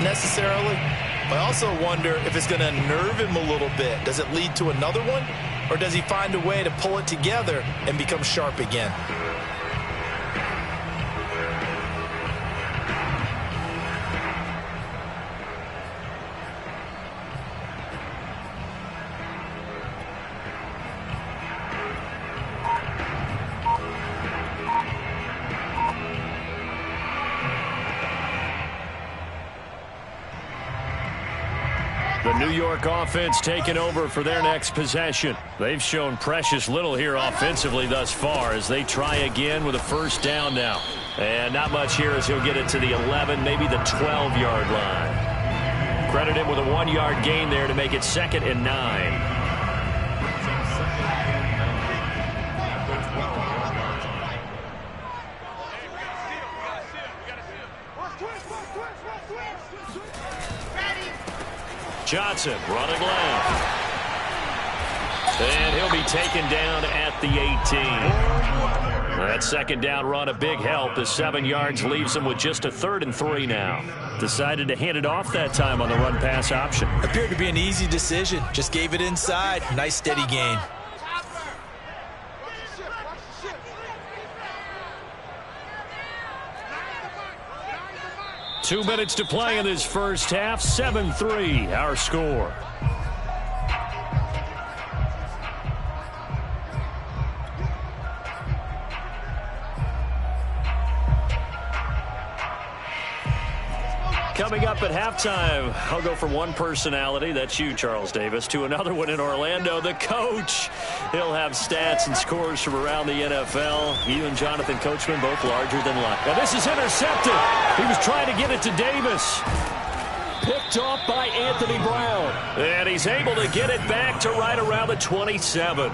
necessarily, but I also wonder if it's going to unnerve him a little bit. Does it lead to another one, or does he find a way to pull it together and become sharp again? The New York offense taking over for their next possession. They've shown precious little here offensively thus far as they try again with a first down now. And not much here as he'll get it to the 11, maybe the 12-yard line. Credit him with a 1-yard gain there to make it 2nd and 9. Johnson running left. And he'll be taken down at the 18. That second down run a big help. The 7 yards leaves him with just a 3rd and 3 now. Decided to hand it off that time on the run-pass option. Appeared to be an easy decision. Just gave it inside. Nice steady gain. Two minutes to play in this first half. 7-3, our score. Coming up at halftime, I'll go from one personality, that's you, Charles Davis, to another one in Orlando, the coach. He'll have stats and scores from around the NFL. You and Jonathan Coachman both larger than life. Now this is intercepted. He was trying to get it to Davis. Picked off by Anthony Brown. And he's able to get it back to right around the 27.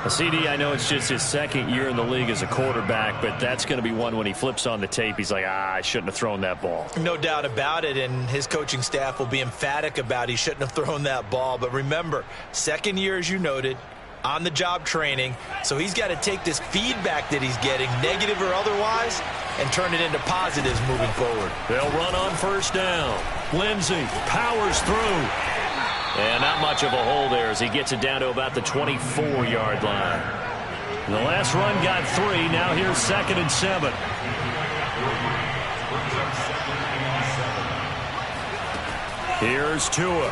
CD, I know it's just his 2nd year in the league as a quarterback, but that's going to be one when he flips on the tape. He's like, I shouldn't have thrown that ball. No doubt about it, and his coaching staff will be emphatic about he shouldn't have thrown that ball. But remember, 2nd year, as you noted, on-the-job training, so he's got to take this feedback that he's getting, negative or otherwise, and turn it into positives moving forward. They'll run on first down. Lindsey powers through. And not much of a hole there as he gets it down to about the 24-yard line. The last run got 3. Now here's 2nd and 7. Here's Tua.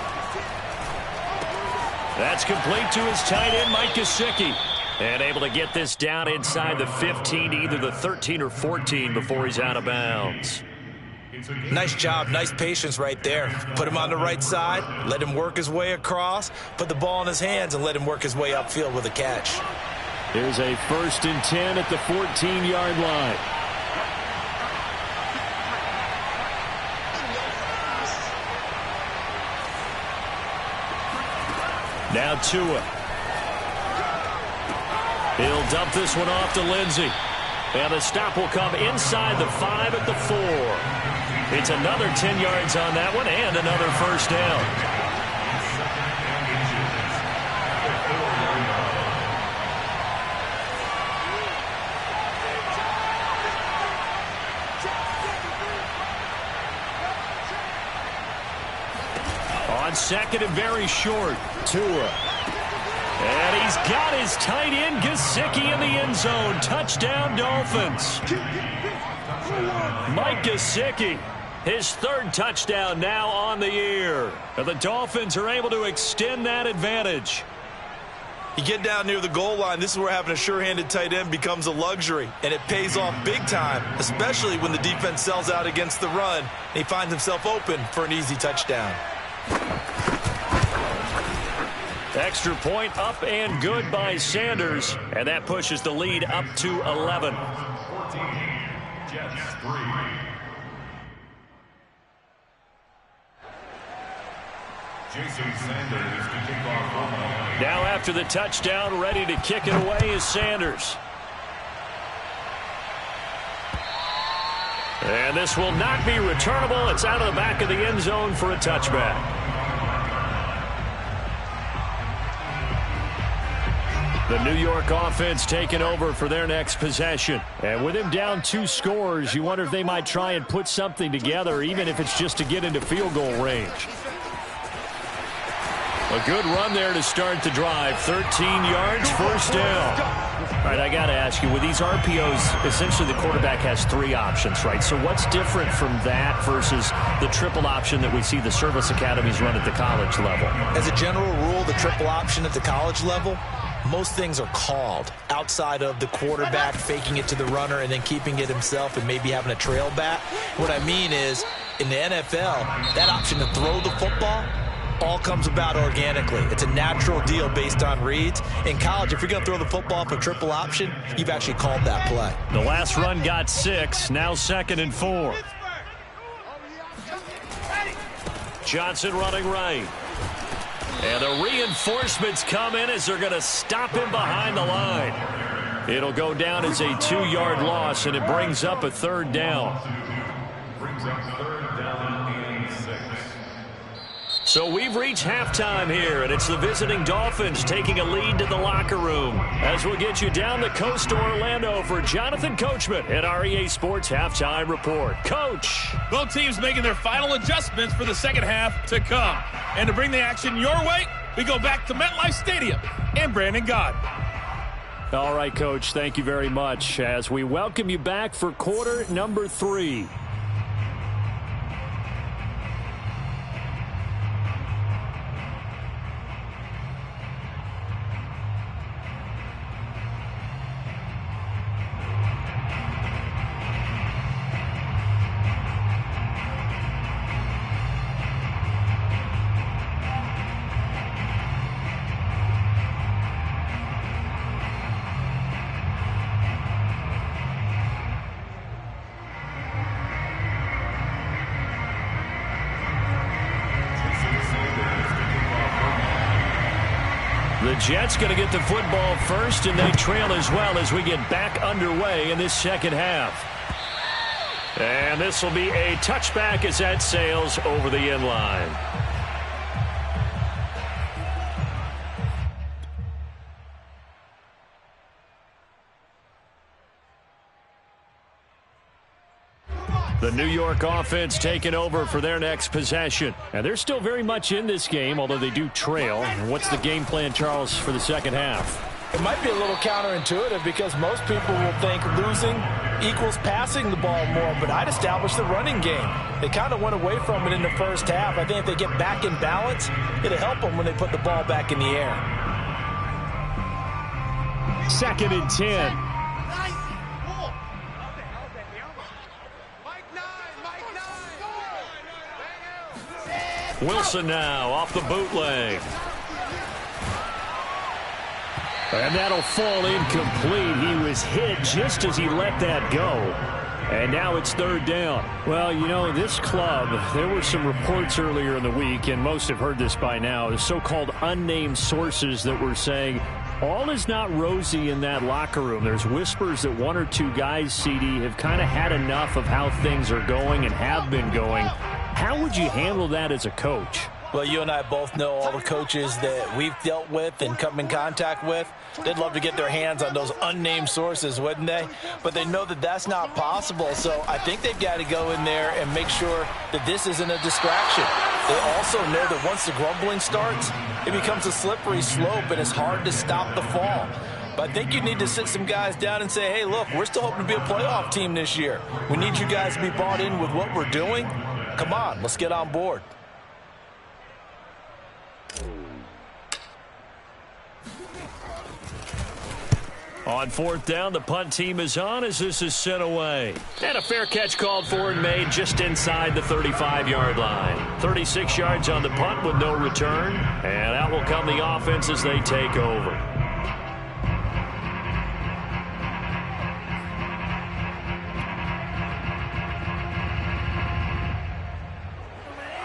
That's complete to his tight end, Mike Gesicki. And able to get this down inside the 15, either the 13 or 14 before he's out of bounds. Nice job, nice patience right there. Put him on the right side, let him work his way across, put the ball in his hands, and let him work his way upfield with a catch. Here's a 1st and 10 at the 14-yard line. Now Tua. He'll dump this one off to Lindsey. And the stop will come inside the 5 at the 4. It's another 10 yards on that one and another first down. On 2nd and very short, Tua. And he's got his tight end, Gesicki, in the end zone. Touchdown, Dolphins. Mike Gesicki, his 3rd touchdown now on the year. And the Dolphins are able to extend that advantage. You get down near the goal line, this is where having a sure-handed tight end becomes a luxury, and it pays off big time, especially when the defense sells out against the run, and he finds himself open for an easy touchdown. Extra point up and good by Sanders, and that pushes the lead up to 11. 14, Jets 3. Jason Sanders to kick off. Now after the touchdown, ready to kick it away is Sanders. And this will not be returnable. It's out of the back of the end zone for a touchback. The New York offense taking over for their next possession. And with him down 2 scores, you wonder if they might try and put something together, even if it's just to get into field goal range. A good run there to start the drive. 13 yards, first down. All right, I got to ask you, with these RPOs, essentially the quarterback has 3 options, right? So what's different from that versus the triple option that we see the service academies run at the college level? As a general rule, the triple option at the college level, most things are called outside of the quarterback faking it to the runner and then keeping it himself and maybe having a trail back. What I mean is, in the NFL, that option to throw the football all comes about organically. It's a natural deal based on reads. In college, if you're going to throw the football for triple option, you've actually called that play. The last run got 6, now 2nd and 4. Johnson running right. And the reinforcements come in as they're going to stop him behind the line. It'll go down as a 2-yard loss, and it brings up a 3rd down. So we've reached halftime here, and it's the visiting Dolphins taking a lead to the locker room. As we'll get you down the coast to Orlando for Jonathan Coachman at our EA Sports Halftime Report. Coach. Both teams making their final adjustments for the second half to come. And to bring the action your way, we go back to MetLife Stadium and Brandon Gott. All right, Coach, thank you very much as we welcome you back for quarter number 3. The Jets going to get the football first, and they trail as well as we get back underway in this second half. And this will be a touchback as that sails over the end line. The New York offense taking over for their next possession. And they're still very much in this game, although they do trail. What's the game plan, Charles, for the second half? It might be a little counterintuitive because most people will think losing equals passing the ball more, but I'd establish the running game. They kind of went away from it in the first half. I think if they get back in balance, it'll help them when they put the ball back in the air. 2nd and 10. Wilson now off the bootleg. And that'll fall incomplete. He was hit just as he let that go. And now it's 3rd down. Well, you know, this club, there were some reports earlier in the week, and most have heard this by now, the so-called unnamed sources that were saying all is not rosy in that locker room. There's whispers that 1 or 2 guys, CD, have kind of had enough of how things are going and have been going. How would you handle that as a coach? Well, you and I both know all the coaches that we've dealt with and come in contact with. They'd love to get their hands on those unnamed sources, wouldn't they? But they know that that's not possible. So I think they've got to go in there and make sure that this isn't a distraction. They also know that once the grumbling starts, it becomes a slippery slope and it's hard to stop the fall. But I think you need to sit some guys down and say, hey, look, we're still hoping to be a playoff team this year. We need you guys to be bought in with what we're doing. Come on, let's get on board. On 4th down, the punt team is on as this is sent away. And a fair catch called for and made just inside the 35-yard line. 36 yards on the punt with no return. And out will come the offense as they take over.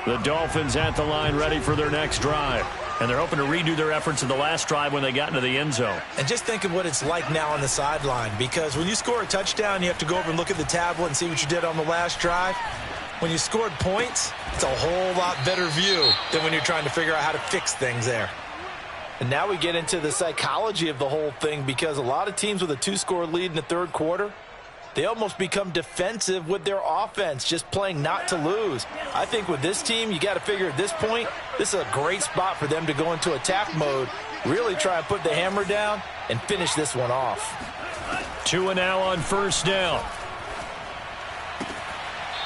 The Dolphins at the line ready for their next drive. And they're hoping to redo their efforts in the last drive when they got into the end zone. And just think of what it's like now on the sideline, because when you score a touchdown, you have to go over and look at the tablet and see what you did on the last drive. When you scored points, it's a whole lot better view than when you're trying to figure out how to fix things there. And now we get into the psychology of the whole thing, because a lot of teams with a 2-score lead in the third quarter, they almost become defensive with their offense, just playing not to lose. I think with this team, you got to figure at this point, this is a great spot for them to go into attack mode, really try and put the hammer down and finish this one off. 2 and now on first down.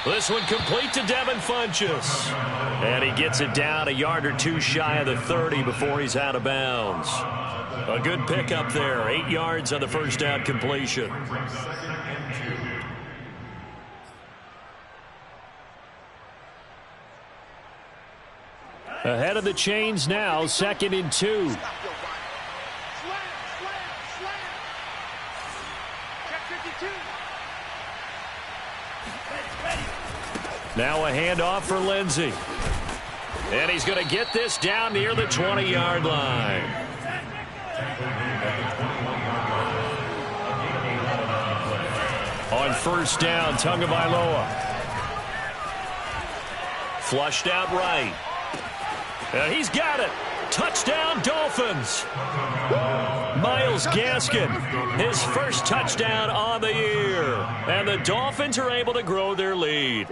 This one complete to Devin Funchess. And he gets it down a yard or 2 shy of the 30 before he's out of bounds. A good pickup there. 8 yards on the first down completion. Ahead of the chains now, 2nd and 2. Now a handoff for Lindsey. And he's going to get this down near the 20-yard line. On first down, Tagovailoa. Flushed out right. And he's got it. Touchdown, Dolphins. Myles Gaskin, his first touchdown on the year. And the Dolphins are able to grow their lead.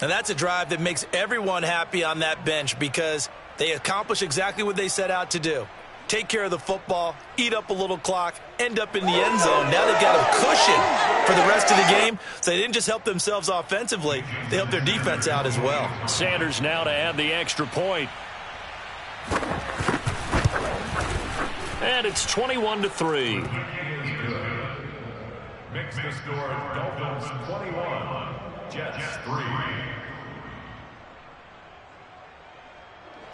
And that's a drive that makes everyone happy on that bench, because they accomplish exactly what they set out to do. Take care of the football, eat up a little clock, end up in the end zone. Now they've got a cushion for the rest of the game. So they didn't just help themselves offensively, they helped their defense out as well. Sanders now to add the extra point. And it's 21-3. Makes the score Dolphins 21, Jets 3.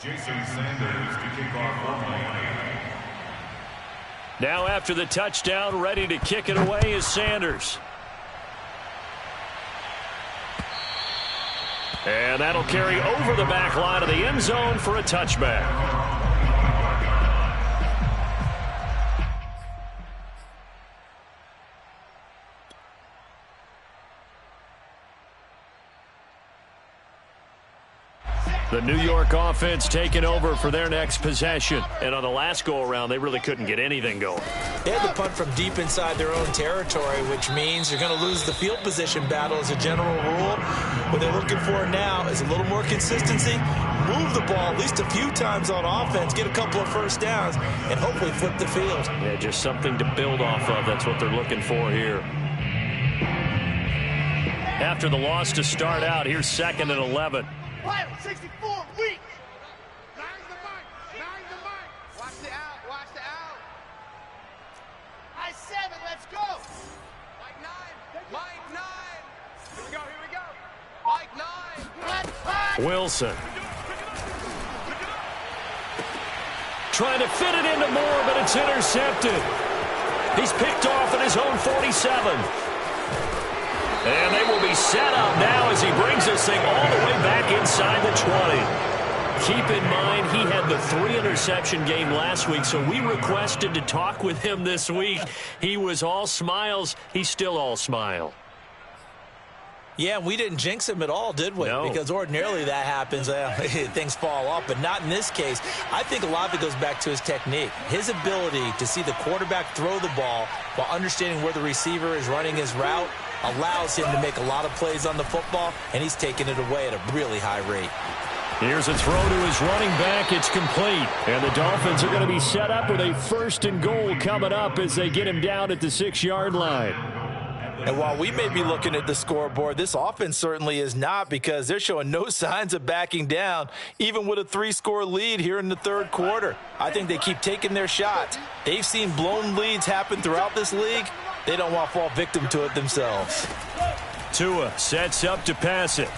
Jason Sanders to kick off for Miami. Now after the touchdown, ready to kick it away is Sanders. And that'll carry over the back line of the end zone for a touchback. The New York offense taking over for their next possession. And on the last go-around, they really couldn't get anything going. They had to punt from deep inside their own territory, which means you're going to lose the field position battle as a general rule. What they're looking for now is a little more consistency, move the ball at least a few times on offense, get a couple of first downs, and hopefully flip the field. Yeah, just something to build off of. That's what they're looking for here. After the loss to start out, here's 2nd and 11. Pilot 64, weak. Nine's the mark. Nine's the mark. Watch the out. Watch the out. High 7, let's go. Mike 9. Mike 9. Here we go. Here we go. Mike 9. Wilson. Trying to fit it into Moore, but it's intercepted. He's picked off at his own 47. And they will be set up now as he brings this thing all the way back inside the 20. Keep in mind, he had the 3-interception game last week, so we requested to talk with him this week. He was all smiles. He's still all smile. Yeah, we didn't jinx him at all, did we? No. Because ordinarily that happens. Things fall off, but not in this case. I think a lot of it goes back to his technique. His ability to see the quarterback throw the ball while understanding where the receiver is running his route allows him to make a lot of plays on the football, and he's taking it away at a really high rate. Here's a throw to his running back. It's complete. And the Dolphins are going to be set up with a 1st and goal coming up as they get him down at the 6-yard line. And while we may be looking at the scoreboard, this offense certainly is not, because they're showing no signs of backing down, even with a 3-score lead here in the third quarter. I think they keep taking their shots. They've seen blown leads happen throughout this league. They don't want to fall victim to it themselves. Tua sets up to pass it.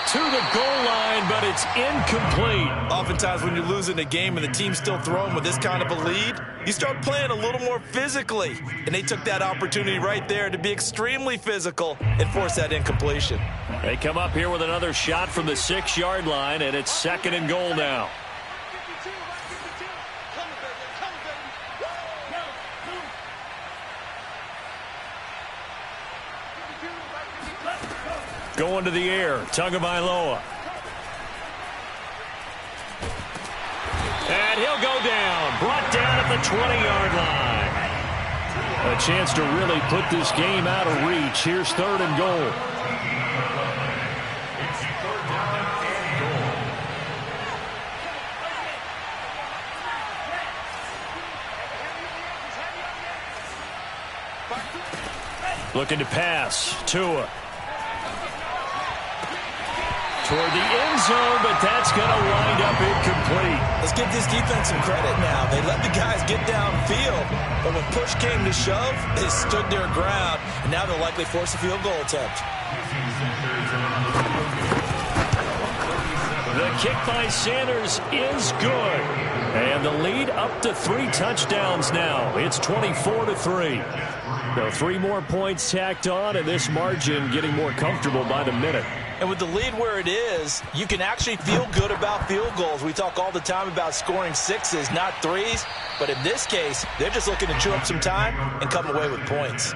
To the goal line, but it's incomplete. Oftentimes when you're losing a game and the team's still throwing with this kind of a lead, you start playing a little more physically. And they took that opportunity right there to be extremely physical and force that incompletion. They come up here with another shot from the 6-yard line, and it's 2nd and goal now. Going to the air, Tagovailoa. And he'll go down. Brought down at the 20-yard line. A chance to really put this game out of reach. Here's 3rd and goal. Looking to pass. Tua. Toward the end zone, but that's going to wind up incomplete. Let's give this defense some credit now. They let the guys get downfield, but when push came to shove, they stood their ground, and now they'll likely force a field goal attempt. The kick by Sanders is good. And the lead up to 3 touchdowns now. It's 24-3. So 3 more points tacked on, and this margin getting more comfortable by the minute. And with the lead where it is, you can actually feel good about field goals. We talk all the time about scoring 6s, not 3s. But in this case, they're just looking to chew up some time and come away with points.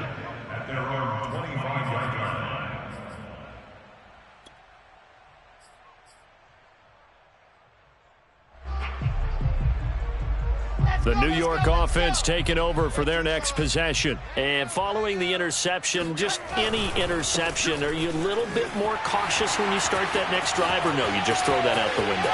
The New York offense taking over for their next possession. And following the interception, just any interception, are you a little bit more cautious when you start that next drive, or no, you just throw that out the window?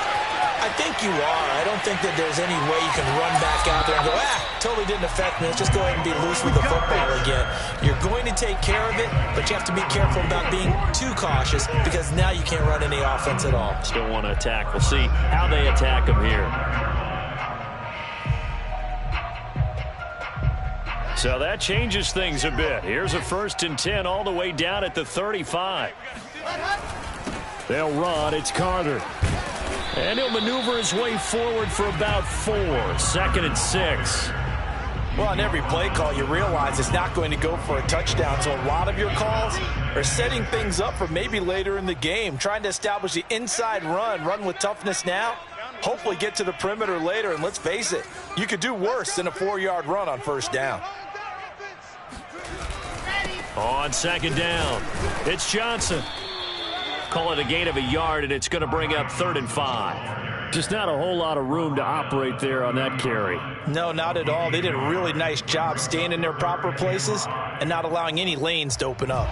I think you are. I don't think that there's any way you can run back out there and go, totally didn't affect me. Let's just go ahead and be loose with the football again. You're going to take care of it, but you have to be careful about being too cautious because now you can't run any offense at all. Still want to attack. We'll see how they attack them here. So that changes things a bit. Here's a 1st and 10 all the way down at the 35. They'll run. It's Carter. And he'll maneuver his way forward for about 4. 2nd and 6. Well, on every play call, you realize it's not going to go for a touchdown. So a lot of your calls are setting things up for maybe later in the game, trying to establish the inside run with toughness now. Hopefully get to the perimeter later, and let's face it, you could do worse than a 4-yard run on 1st down. On 2nd down, it's Johnson. Call it a gain of a yard, and it's going to bring up 3rd and 5. Just not a whole lot of room to operate there on that carry. No, not at all. They did a really nice job staying in their proper places and not allowing any lanes to open up.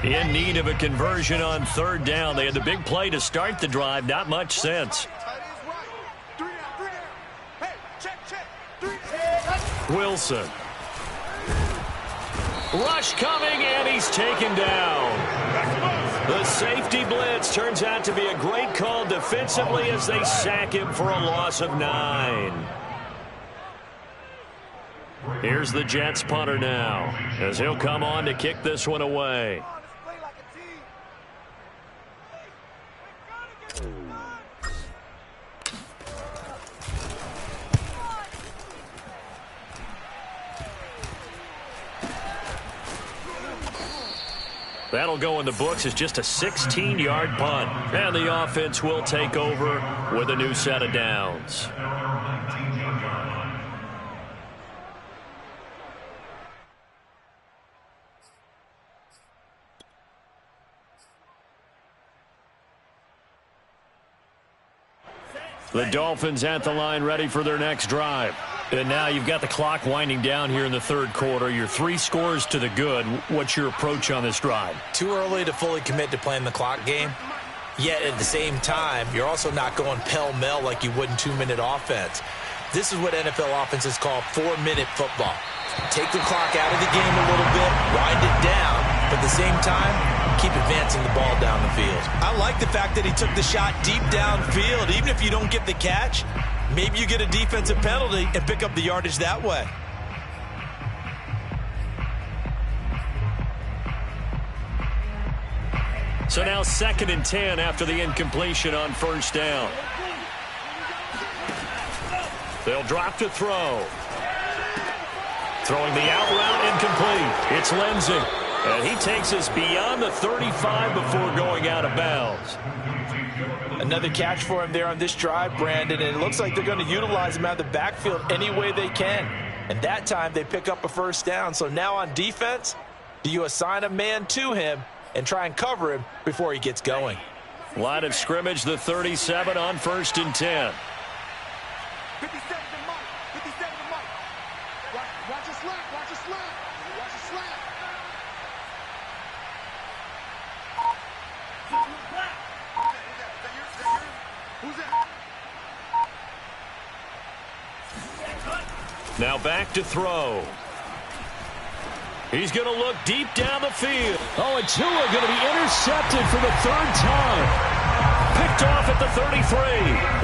In need of a conversion on 3rd down. They had the big play to start the drive. Not much sense. Wilson. Rush coming, and he's taken down. The safety blitz turns out to be a great call defensively as they sack him for a loss of 9. Here's the Jets punter now, as he'll come on to kick this one away. That'll go in the books as just a 16-yard punt. And the offense will take over with a new set of downs. The Dolphins at the line ready for their next drive. And now you've got the clock winding down here in the 3rd quarter. You're 3 scores to the good. What's your approach on this drive? Too early to fully commit to playing the clock game. Yet at the same time, you're also not going pell-mell like you would in 2-minute offense. This is what NFL offenses call 4-minute football. Take the clock out of the game a little bit, wind it down, but at the same time, keep advancing the ball down the field. I like the fact that he took the shot deep downfield. Even if you don't get the catch, maybe you get a defensive penalty and pick up the yardage that way. So now 2nd and 10 after the incompletion on 1st down. They'll drop to throw. Throwing the out route incomplete. It's Lindsey. And he takes us beyond the 35 before going out of bounds. Another catch for him there on this drive, Brandon, and it looks like they're going to utilize him out of the backfield any way they can. And that time they pick up a 1st down. So now on defense, do you assign a man to him and try and cover him before he gets going? Line of scrimmage, the 37 on 1st and 10. Now back to throw. He's going to look deep down the field. Oh, and Tua going to be intercepted for the third time. Picked off at the 33.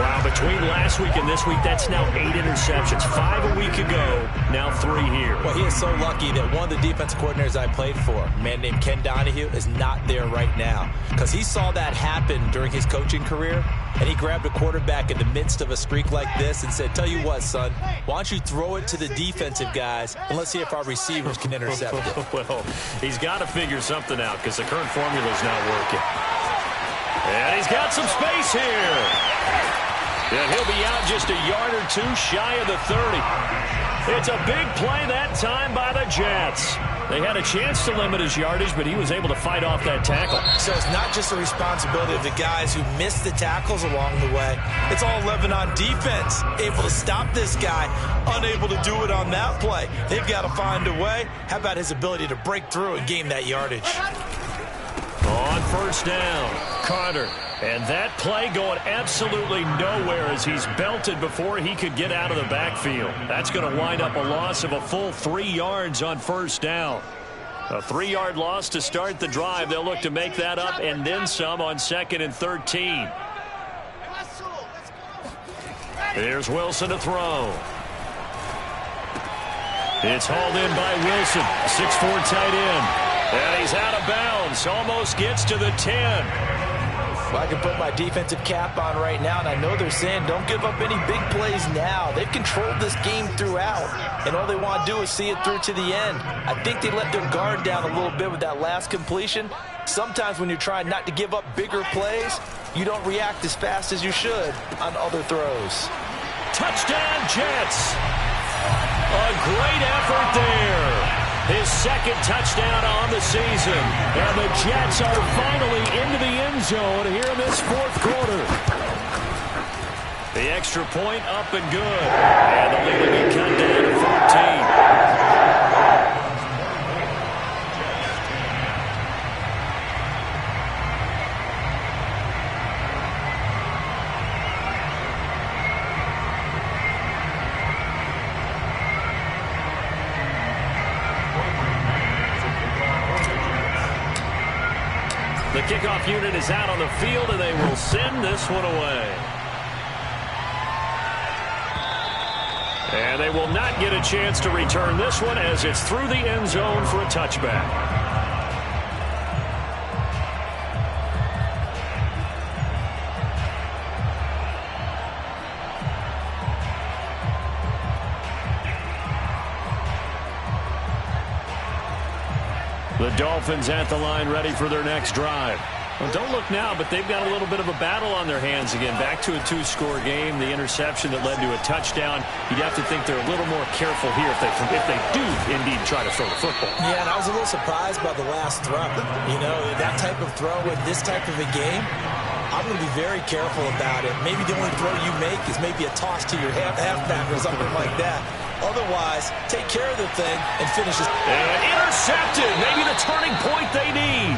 Wow, between last week and this week, that's now 8 interceptions. 5 a week ago, now 3 here. Well, he is so lucky that one of the defense coordinators I played for, a man named Ken Donahue, is not there right now. Because he saw that happen during his coaching career, and he grabbed a quarterback in the midst of a streak like this and said, tell you what, son, why don't you throw it to the defensive guys, and let's see if our receivers can intercept it. Well, he's got to figure something out because the current formula is not working. And he's got some space here. And he'll be out just a yard or two shy of the 30. It's a big play that time by the Jets. They had a chance to limit his yardage, but he was able to fight off that tackle. So it's not just the responsibility of the guys who missed the tackles along the way. It's all 11 on defense. Able to stop this guy, unable to do it on that play. They've got to find a way. How about his ability to break through and gain that yardage? On first down, Carter. And that play going absolutely nowhere as he's belted before he could get out of the backfield. That's going to wind up a loss of a full 3 yards on first down. A 3-yard loss to start the drive. They'll look to make that up and then some on 2nd and 13. Here's Wilson to throw. It's hauled in by Wilson, 6'4" tight end. And he's out of bounds, almost gets to the 10. Well, I can put my defensive cap on right now, and I know they're saying don't give up any big plays now. They've controlled this game throughout, and all they want to do is see it through to the end. I think they let their guard down a little bit with that last completion. Sometimes when you're trying not to give up bigger plays, you don't react as fast as you should on other throws. Touchdown, Jets. A great effort there. His 2nd touchdown on the season. And the Jets are finally into the end zone here in this 4th quarter. The extra point up and good. And the lead will be cut down to 14. The kickoff unit is out on the field, and they will send this one away. And they will not get a chance to return this one as it's through the end zone for a touchback. The Dolphins at the line ready for their next drive. Well, don't look now, but they've got a little bit of a battle on their hands again. Back to a 2-score game. The interception that led to a touchdown. You'd have to think they're a little more careful here if they do indeed try to throw the football. Yeah, and I was a little surprised by the last throw. You know, that type of throw in this type of a game, I'm going to be very careful about it. Maybe the only throw you make is maybe a toss to your halfback or something like that. Otherwise, take care of the thing and finish it. And intercepted. Maybe the turning point they need.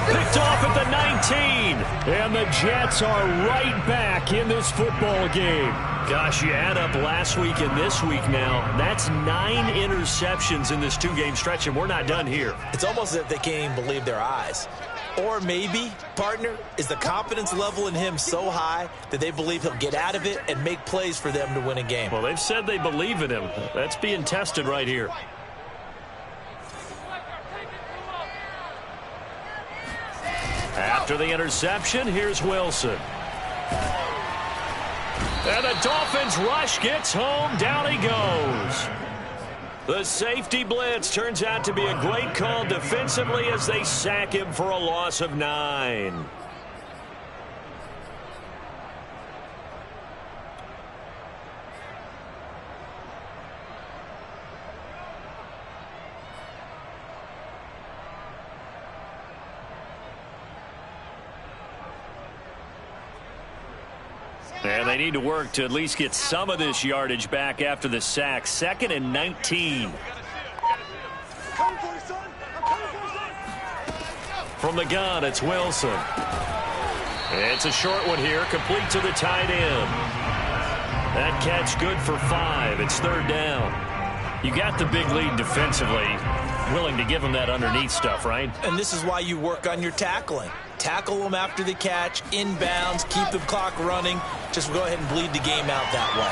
Picked off at the 19. And the Jets are right back in this football game. Gosh, you add up last week and this week now. That's 9 interceptions in this 2-game stretch, and we're not done here. It's almost as if they can't even believe their eyes. Or maybe, partner, is the confidence level in him so high that they believe he'll get out of it and make plays for them to win a game. Well, they've said they believe in him. That's being tested right here. After the interception, here's Wilson. And the Dolphins rush gets home. Down he goes. The safety blitz turns out to be a great call defensively as they sack him for a loss of 9. And they need to work to at least get some of this yardage back after the sack. 2nd and 19. From the gun, it's Wilson. It's a short one here, complete to the tight end. That catch good for 5. It's 3rd down. You got the big lead defensively. Willing to give them that underneath stuff, right? And this is why you work on your tackling. Tackle them after the catch, inbounds, keep the clock running. Just go ahead and bleed the game out that way.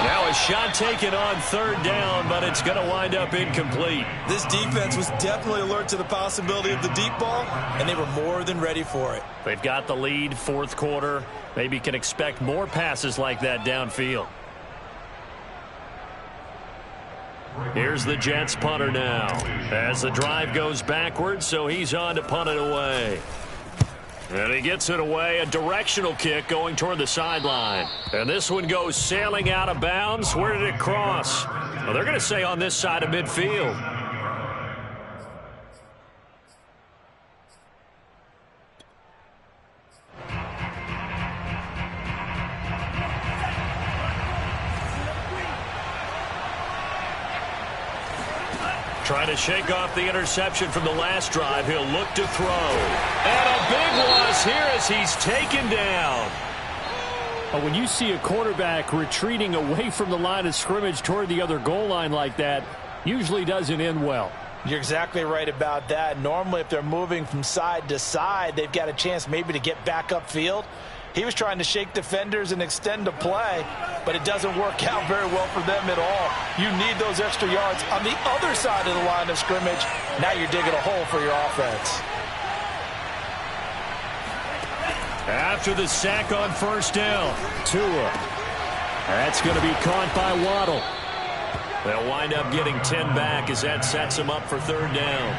Now a shot taken on 3rd down, but it's going to wind up incomplete. This defense was definitely alert to the possibility of the deep ball, and they were more than ready for it. They've got the lead, 4th quarter. Maybe can expect more passes like that downfield. Here's the Jets punter now as the drive goes backwards, so he's on to punt it away. And he gets it away, a directional kick going toward the sideline. And this one goes sailing out of bounds. Where did it cross? Well, they're going to say on this side of midfield. Trying to shake off the interception from the last drive. He'll look to throw. And a big loss here as he's taken down. When you see a quarterback retreating away from the line of scrimmage toward the other goal line like that, usually doesn't end well. You're exactly right about that. Normally, if they're moving from side to side, they've got a chance maybe to get back upfield. He was trying to shake defenders and extend the play, but it doesn't work out very well for them at all. You need those extra yards on the other side of the line of scrimmage. Now you're digging a hole for your offense. After the sack on 1st down, Tua. That's going to be caught by Waddle. They'll wind up getting 10 back as that sets them up for 3rd down.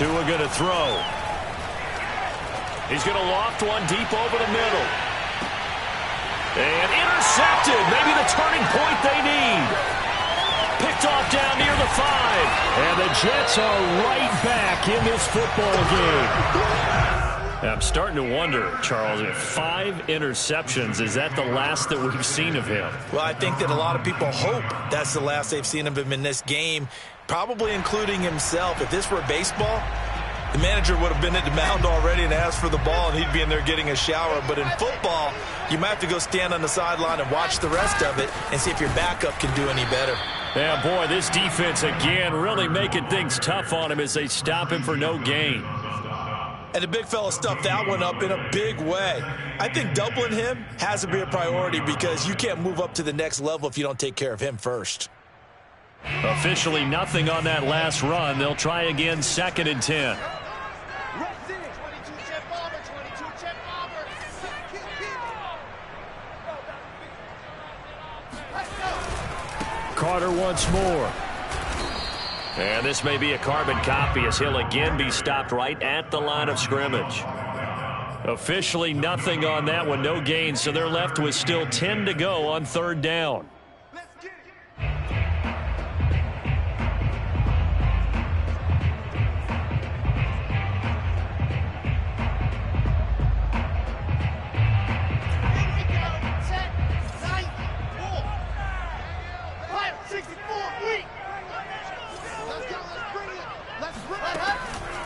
Tua going to throw. He's going to loft one deep over the middle. And intercepted. Maybe the turning point they need. Picked off down near the 5. And the Jets are right back in this football game. I'm starting to wonder, Charles, if 5 interceptions, is that the last that we've seen of him? Well, I think that a lot of people hope that's the last they've seen of him in this game, probably including himself. If this were baseball, the manager would have been at the mound already and asked for the ball, and he'd be in there getting a shower. But in football, you might have to go stand on the sideline and watch the rest of it and see if your backup can do any better. Yeah, boy, this defense again really making things tough on him as they stop him for no gain. And the big fella stuffed that one up in a big way. I think doubling him has to be a priority because you can't move up to the next level if you don't take care of him first. Officially nothing on that last run. They'll try again, 2nd and 10. Carter once more. And this may be a carbon copy as he'll again be stopped right at the line of scrimmage. Officially nothing on that one, no gain, so they're left with still 10 to go on 3rd down.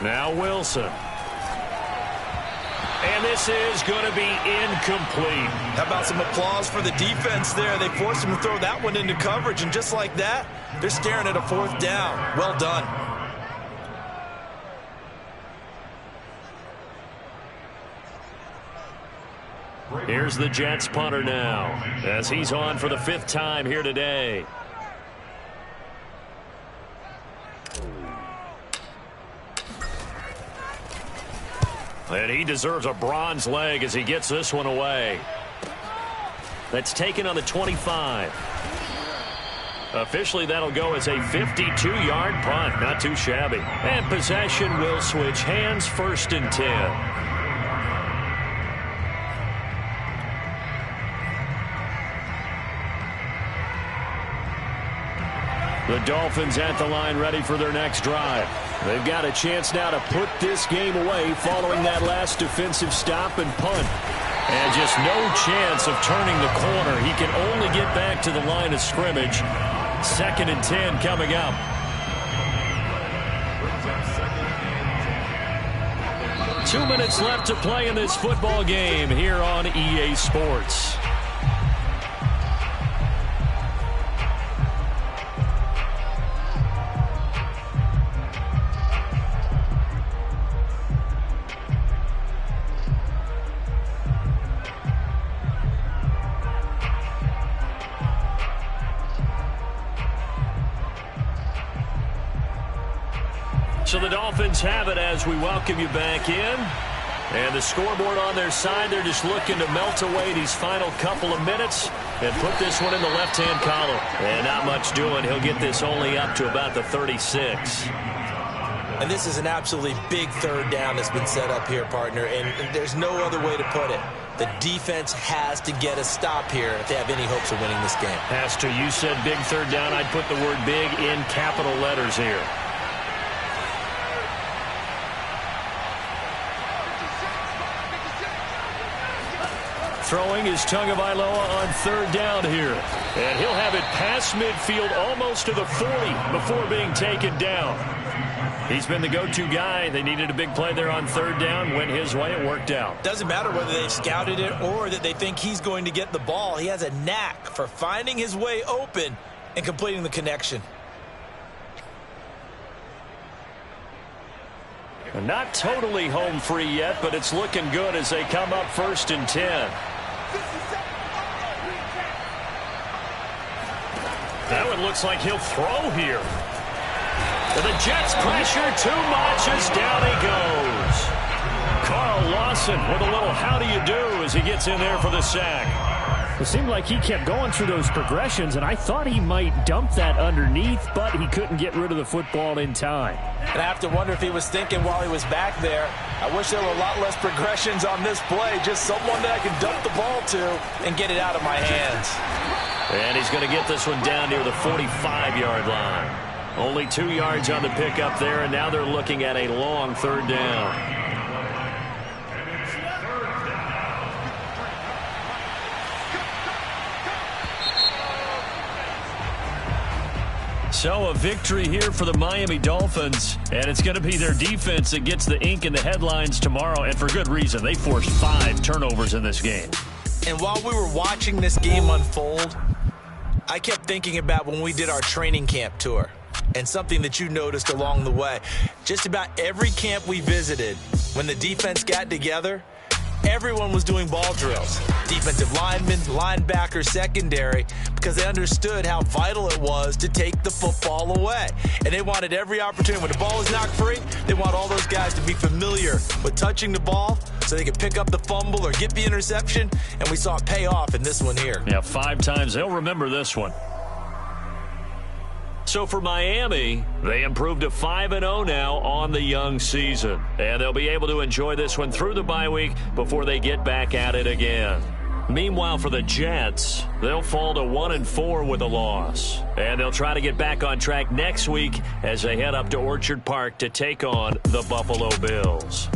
Now Wilson. And this is going to be incomplete. How about some applause for the defense there? They forced him to throw that one into coverage, and just like that, they're staring at a 4th down. Well done. Here's the Jets punter now as he's on for the 5th time here today. And he deserves a bronze leg as he gets this one away. That's taken on the 25. Officially, that'll go as a 52-yard punt. Not too shabby. And possession will switch hands, 1st and 10. The Dolphins at the line ready for their next drive. They've got a chance now to put this game away following that last defensive stop and punt. And just no chance of turning the corner. He can only get back to the line of scrimmage. 2nd and 10 coming up. Brings up 2nd and 10. 2 minutes left to play in this football game here on EA Sports. So the Dolphins have it as we welcome you back in. And the scoreboard on their side, they're just looking to melt away these final couple of minutes and put this one in the left-hand column. And not much doing. He'll get this only up to about the 36. And this is an absolutely big 3rd down that's been set up here, partner. And there's no other way to put it. The defense has to get a stop here if they have any hopes of winning this game. Has to. You said big 3rd down. I'd put the word big in capital letters here. Throwing is Tagovailoa on 3rd down here. And he'll have it past midfield almost to the 40 before being taken down. He's been the go-to guy. They needed a big play there on 3rd down. Went his way. It worked out. Doesn't matter whether they've scouted it or that they think he's going to get the ball. He has a knack for finding his way open and completing the connection. Not totally home free yet, but it's looking good as they come up 1st and 10. That one looks like he'll throw here. The Jets pressure too much as down he goes. Carl Lawson with a little how do you do as he gets in there for the sack. It seemed like he kept going through those progressions, and I thought he might dump that underneath, but he couldn't get rid of the football in time. And I have to wonder if he was thinking while he was back there, I wish there were a lot less progressions on this play, just someone that I could dump the ball to and get it out of my hands. And he's going to get this one down near the 45-yard line. Only 2 yards on the pickup there, and now they're looking at a long 3rd down. So a victory here for the Miami Dolphins, and it's going to be their defense that gets the ink in the headlines tomorrow, and for good reason. They forced 5 turnovers in this game. And while we were watching this game unfold, I kept thinking about when we did our training camp tour and something that you noticed along the way. Just about every camp we visited, when the defense got together, everyone was doing ball drills. Defensive linemen, linebackers, secondary, because they understood how vital it was to take the football away. And they wanted every opportunity. When the ball was knocked free, they want all those guys to be familiar with touching the ball so they could pick up the fumble or get the interception. And we saw it pay off in this one here. Yeah, 5 times. They'll remember this one. So for Miami, they improved to 5-0 now on the young season. And they'll be able to enjoy this one through the bye week before they get back at it again. Meanwhile, for the Jets, they'll fall to 1-4 with a loss. And they'll try to get back on track next week as they head up to Orchard Park to take on the Buffalo Bills.